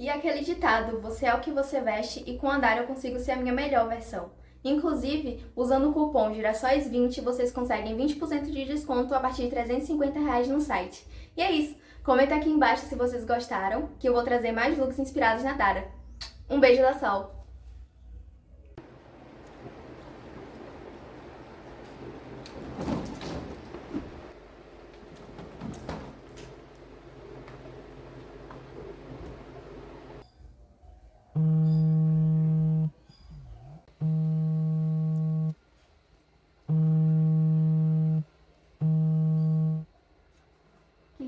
E aquele ditado, você é o que você veste e com andar eu consigo ser a minha melhor versão. Inclusive, usando o cupom GIRASÓES20, vocês conseguem 20% de desconto a partir de R$ 350 no site. E é isso. Comenta aqui embaixo se vocês gostaram, que eu vou trazer mais looks inspirados na Dara. Um beijo da Sol!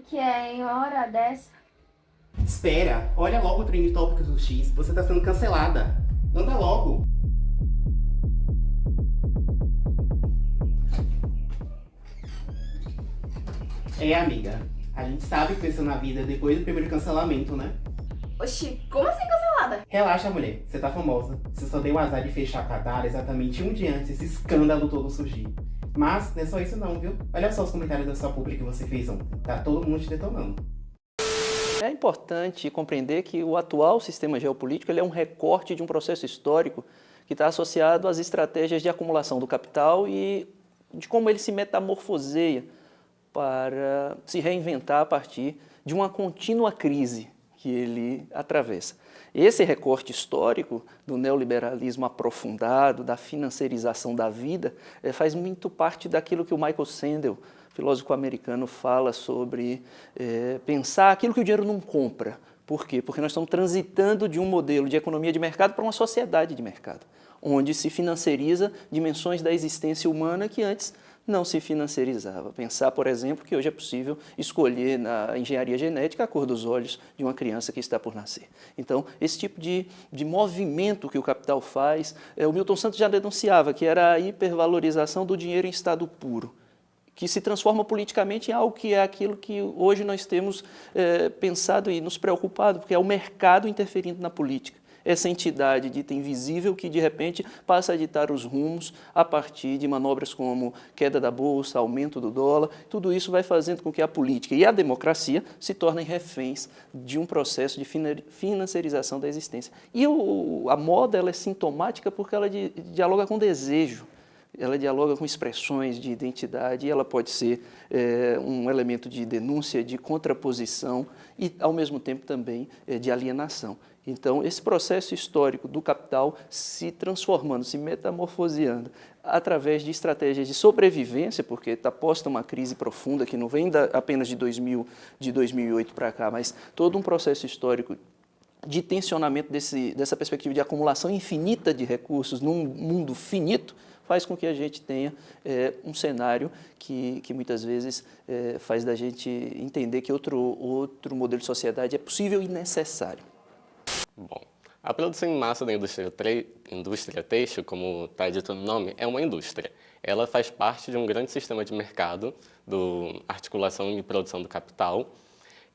Que é, em hora dessa? Espera, olha logo o Trend Topics do X, você tá sendo cancelada. Anda logo. Amiga, a gente sabe que cresceu na vida depois do primeiro cancelamento, né? Oxi, como assim cancelada? Relaxa, mulher, você tá famosa. Você só deu o azar de fechar a Dara exatamente um dia antes desse escândalo todo surgir. Mas não é só isso não, viu? Olha só os comentários da sua publi que você fez ontem. Tá todo mundo te detonando. É importante compreender que o atual sistema geopolítico ele é um recorte de um processo histórico que está associado às estratégias de acumulação do capital e de como ele se metamorfoseia para se reinventar a partir de uma contínua crise que ele atravessa. Esse recorte histórico do neoliberalismo aprofundado, da financiarização da vida, faz muito parte daquilo que o Michael Sandel, filósofo americano, fala sobre pensar aquilo que o dinheiro não compra. Por quê? Porque nós estamos transitando de um modelo de economia de mercado para uma sociedade de mercado, onde se financiariza dimensões da existência humana que antes não se financiarizava. Pensar, por exemplo, que hoje é possível escolher na engenharia genética a cor dos olhos de uma criança que está por nascer. Então, esse tipo de movimento que o capital faz, o Milton Santos já denunciava, que era a hipervalorização do dinheiro em estado puro, que se transforma politicamente em algo que é aquilo que hoje nós temos pensado e nos preocupado, porque é o mercado interferindo na política. Essa entidade dita invisível que, de repente, passa a ditar os rumos a partir de manobras como queda da bolsa, aumento do dólar. Tudo isso vai fazendo com que a política e a democracia se tornem reféns de um processo de financiarização da existência. E a moda ela é sintomática porque ela dialoga com desejo. Ela dialoga com expressões de identidade e ela pode ser um elemento de denúncia, de contraposição e, ao mesmo tempo, também de alienação. Então, esse processo histórico do capital se transformando, se metamorfoseando através de estratégias de sobrevivência, porque está posta uma crise profunda que não vem apenas de 2008 para cá, mas todo um processo histórico de tensionamento dessa perspectiva de acumulação infinita de recursos num mundo finito, faz com que a gente tenha um cenário que muitas vezes faz da gente entender que outro modelo de sociedade é possível e necessário. Bom, a produção em massa da indústria têxtil, como está dito no nome, é uma indústria. Ela faz parte de um grande sistema de mercado, articulação e produção do capital,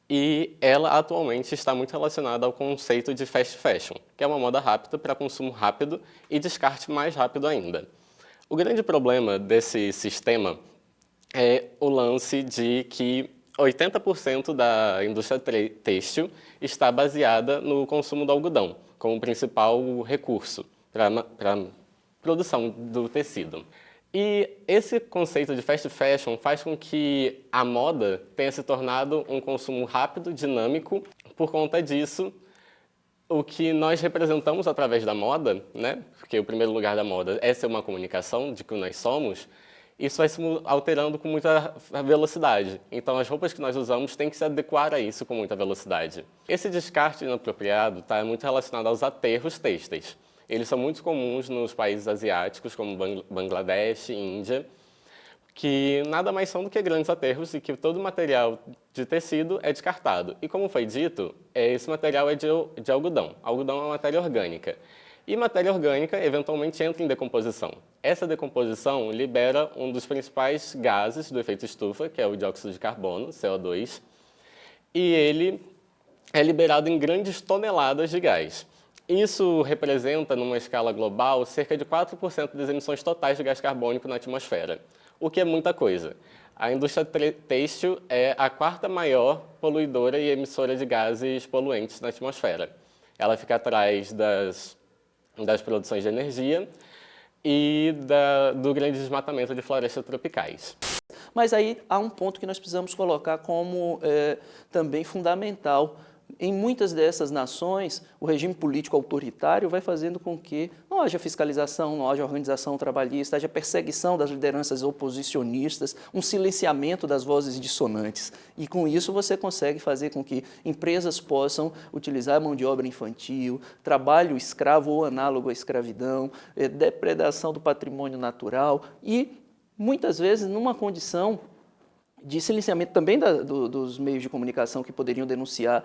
e ela atualmente está muito relacionada ao conceito de fast fashion, que é uma moda rápida para consumo rápido e descarte mais rápido ainda. O grande problema desse sistema é o lance de que 80% da indústria têxtil está baseada no consumo do algodão, como principal recurso para a produção do tecido. E esse conceito de fast fashion faz com que a moda tenha se tornado um consumo rápido, dinâmico. Por conta disso, o que nós representamos através da moda, né? Porque o primeiro lugar da moda é ser uma comunicação de que nós somos, isso vai se alterando com muita velocidade. Então, as roupas que nós usamos têm que se adequar a isso com muita velocidade. Esse descarte inapropriado está muito relacionado aos aterros têxteis. Eles são muito comuns nos países asiáticos, como Bangladesh e Índia, que nada mais são do que grandes aterros e que todo o material de tecido é descartado. E como foi dito, esse material é de algodão. Algodão é uma matéria orgânica. E matéria orgânica, eventualmente, entra em decomposição. Essa decomposição libera um dos principais gases do efeito estufa, que é o dióxido de carbono, CO2, e ele é liberado em grandes toneladas de gás. Isso representa, numa escala global, cerca de 4% das emissões totais de gás carbônico na atmosfera, o que é muita coisa. A indústria têxtil é a quarta maior poluidora e emissora de gases poluentes na atmosfera. ela fica atrás das produções de energia e do grande desmatamento de florestas tropicais. Mas aí há um ponto que nós precisamos colocar como também fundamental. Em muitas dessas nações, o regime político autoritário vai fazendo com que não haja fiscalização, não haja organização trabalhista, haja perseguição das lideranças oposicionistas, um silenciamento das vozes dissonantes. E com isso você consegue fazer com que empresas possam utilizar mão de obra infantil, trabalho escravo ou análogo à escravidão, depredação do patrimônio natural e, muitas vezes, numa condição de silenciamento também dos meios de comunicação que poderiam denunciar,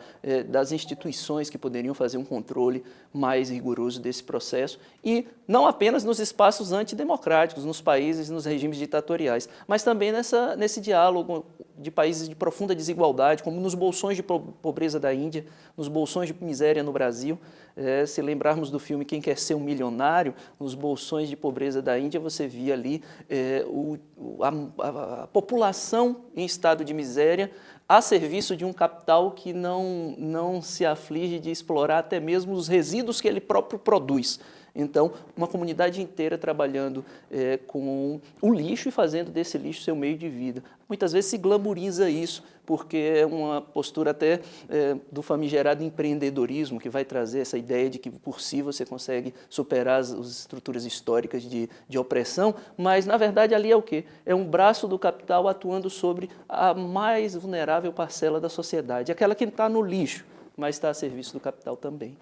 das instituições que poderiam fazer um controle mais rigoroso desse processo, e não apenas nos espaços antidemocráticos, nos países, nos regimes ditatoriais, mas também nesse diálogo de países de profunda desigualdade, como nos bolsões de pobreza da Índia, nos bolsões de miséria no Brasil. Se lembrarmos do filme Quem Quer Ser um Milionário, nos bolsões de pobreza da Índia, você via ali a população em estado de miséria a serviço de um capital que não se aflige de explorar até mesmo os resíduos que ele próprio produz. Então, uma comunidade inteira trabalhando com o lixo e fazendo desse lixo seu meio de vida. Muitas vezes se glamoriza isso, porque é uma postura até do famigerado empreendedorismo, que vai trazer essa ideia de que por si você consegue superar as estruturas históricas de opressão, mas na verdade ali é o quê? É um braço do capital atuando sobre a mais vulnerável parcela da sociedade, aquela que está no lixo, mas está a serviço do capital também.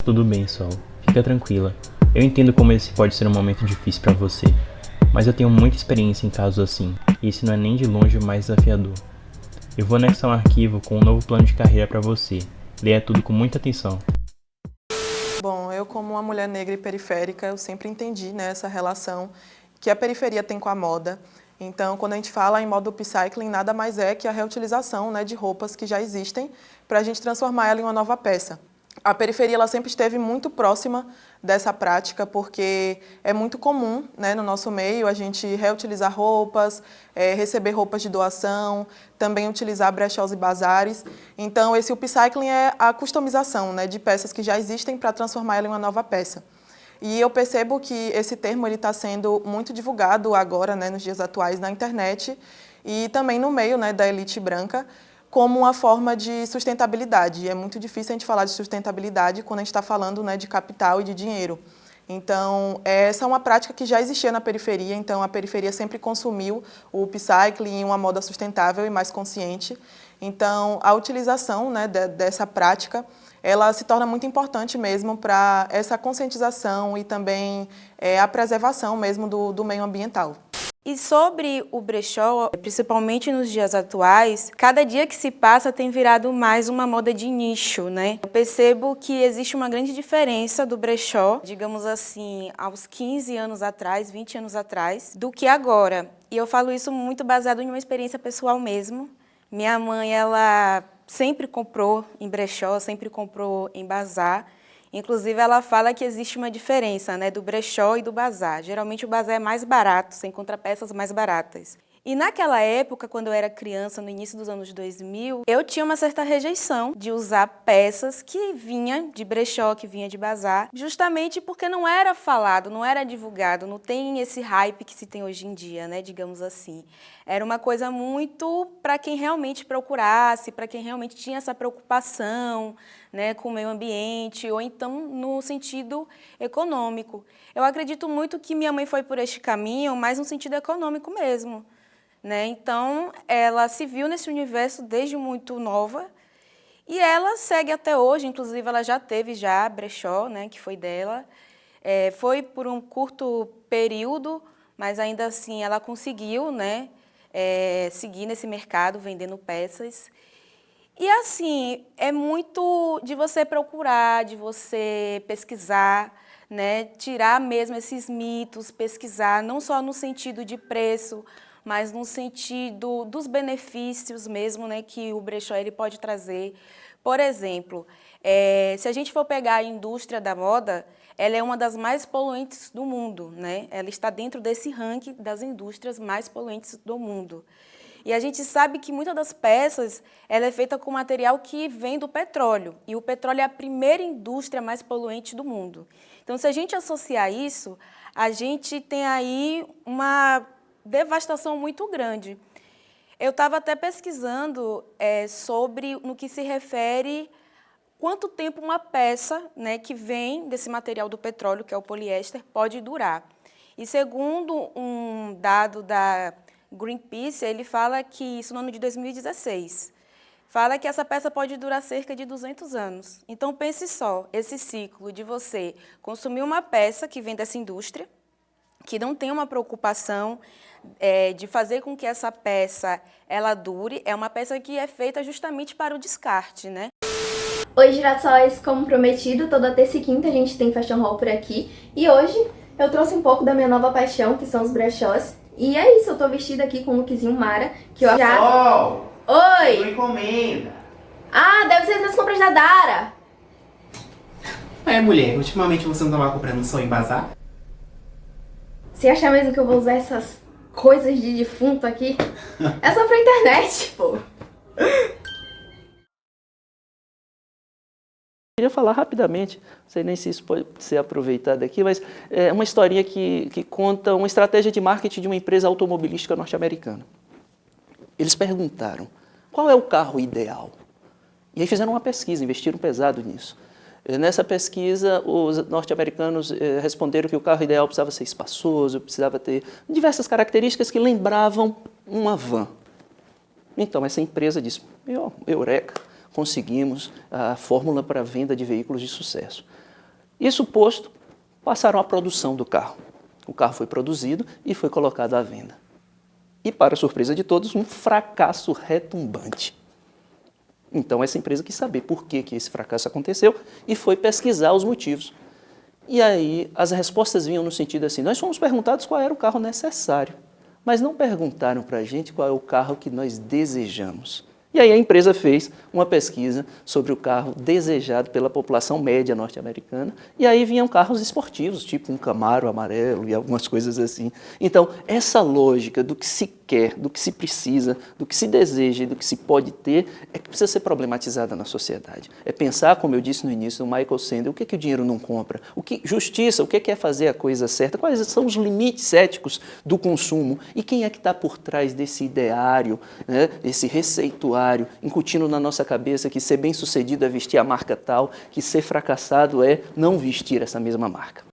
Tudo bem, Sol. Fica tranquila. Eu entendo como esse pode ser um momento difícil para você, mas eu tenho muita experiência em casos assim, e esse não é nem de longe o mais desafiador. Eu vou anexar um arquivo com um novo plano de carreira para você. Leia tudo com muita atenção. Bom, eu como uma mulher negra e periférica, eu sempre entendi, né, essa relação que a periferia tem com a moda. Então, quando a gente fala em moda upcycling, nada mais é que a reutilização, né, de roupas que já existem para a gente transformar ela em uma nova peça. A periferia ela sempre esteve muito próxima dessa prática, porque é muito comum, né, no nosso meio a gente reutilizar roupas, receber roupas de doação, também utilizar brechós e bazares. Então, esse upcycling é a customização, né, de peças que já existem para transformar ela em uma nova peça. E eu percebo que esse termo está sendo muito divulgado agora, né, nos dias atuais, na internet e também no meio, né, da elite branca, como uma forma de sustentabilidade. E é muito difícil a gente falar de sustentabilidade quando a gente está falando, né, de capital e de dinheiro. Então, essa é uma prática que já existia na periferia, então a periferia sempre consumiu o upcycling em uma moda sustentável e mais consciente. Então, a utilização, né, dessa prática, ela se torna muito importante mesmo para essa conscientização e também a preservação mesmo do meio ambiental. E sobre o brechó, principalmente nos dias atuais, cada dia que se passa tem virado mais uma moda de nicho, né? Eu percebo que existe uma grande diferença do brechó, digamos assim, aos 15 anos atrás, 20 anos atrás, do que agora. E eu falo isso muito baseado em uma experiência pessoal mesmo. Minha mãe, ela sempre comprou em brechó, sempre comprou em bazar. Inclusive, ela fala que existe uma diferença, né, do brechó e do bazar. Geralmente, o bazar é mais barato, você encontra peças mais baratas. E naquela época, quando eu era criança, no início dos anos 2000, eu tinha uma certa rejeição de usar peças que vinha de brechó, que vinha de bazar, justamente porque não era falado, não era divulgado, não tem esse hype que se tem hoje em dia, né, digamos assim. Era uma coisa muito para quem realmente procurasse, para quem realmente tinha essa preocupação, né, com o meio ambiente, ou então no sentido econômico. Eu acredito muito que minha mãe foi por este caminho, mas no sentido econômico mesmo, né? Então, ela se viu nesse universo desde muito nova e ela segue até hoje. Inclusive, ela já teve brechó, né, que foi dela. Foi por um curto período, mas ainda assim ela conseguiu, né, seguir nesse mercado vendendo peças. E assim, é muito de você procurar, de você pesquisar, né, tirar mesmo esses mitos, pesquisar não só no sentido de preço, mas no sentido dos benefícios mesmo, né, que o brechó ele pode trazer. Por exemplo, se a gente for pegar a indústria da moda, ela é uma das mais poluentes do mundo, né? Ela está dentro desse ranking das indústrias mais poluentes do mundo. E a gente sabe que muitas das peças ela é feita com material que vem do petróleo. E o petróleo é a primeira indústria mais poluente do mundo. Então, se a gente associar isso, a gente tem aí uma devastação muito grande. Eu estava até pesquisando sobre no que se refere quanto tempo uma peça, né, que vem desse material do petróleo, que é o poliéster, pode durar. E segundo um dado da Greenpeace, ele fala que, isso no ano de 2016, fala que essa peça pode durar cerca de 200 anos. Então, pense só, esse ciclo de você consumir uma peça que vem dessa indústria, que não tem uma preocupação de fazer com que essa peça ela dure, é uma peça que é feita justamente para o descarte, né? Oi, girassóis! Como prometido, toda terça e quinta a gente tem Fashion Hall por aqui. E hoje eu trouxe um pouco da minha nova paixão, que são os brechós. E é isso, eu tô vestida aqui com um lookzinho Mara, que eu já... Sol! Oi! Uma encomenda! Ah, deve ser das compras da Dara! Mulher, ultimamente você não tava comprando só em bazar? Você acha mesmo que eu vou usar essas coisas de defunto aqui? É só pra internet, pô! Queria falar rapidamente, não sei nem se isso pode ser aproveitado aqui, mas é uma historinha que conta uma estratégia de marketing de uma empresa automobilística norte-americana. Eles perguntaram, qual é o carro ideal? E aí fizeram uma pesquisa, investiram pesado nisso. Nessa pesquisa, os norte-americanos responderam que o carro ideal precisava ser espaçoso, precisava ter diversas características que lembravam uma van. Então, essa empresa disse, eureka! Conseguimos a fórmula para a venda de veículos de sucesso. Isso posto, passaram à produção do carro. O carro foi produzido e foi colocado à venda. E, para a surpresa de todos, um fracasso retumbante. Então, essa empresa quis saber por que esse fracasso aconteceu e foi pesquisar os motivos. E aí, as respostas vinham no sentido assim, nós fomos perguntados qual era o carro necessário, mas não perguntaram para a gente qual é o carro que nós desejamos. E aí a empresa fez uma pesquisa sobre o carro desejado pela população média norte-americana, e aí vinham carros esportivos, tipo um Camaro amarelo e algumas coisas assim. Então, essa lógica do que se quer, do que se precisa, do que se deseja e do que se pode ter, é que precisa ser problematizada na sociedade. É pensar, como eu disse no início, do Michael Sandel, o que o dinheiro não compra? Justiça, o que é fazer a coisa certa? Quais são os limites éticos do consumo? E quem é que está por trás desse ideário, né, esse receituário, incutindo na nossa cabeça que ser bem-sucedido é vestir a marca tal, que ser fracassado é não vestir essa mesma marca?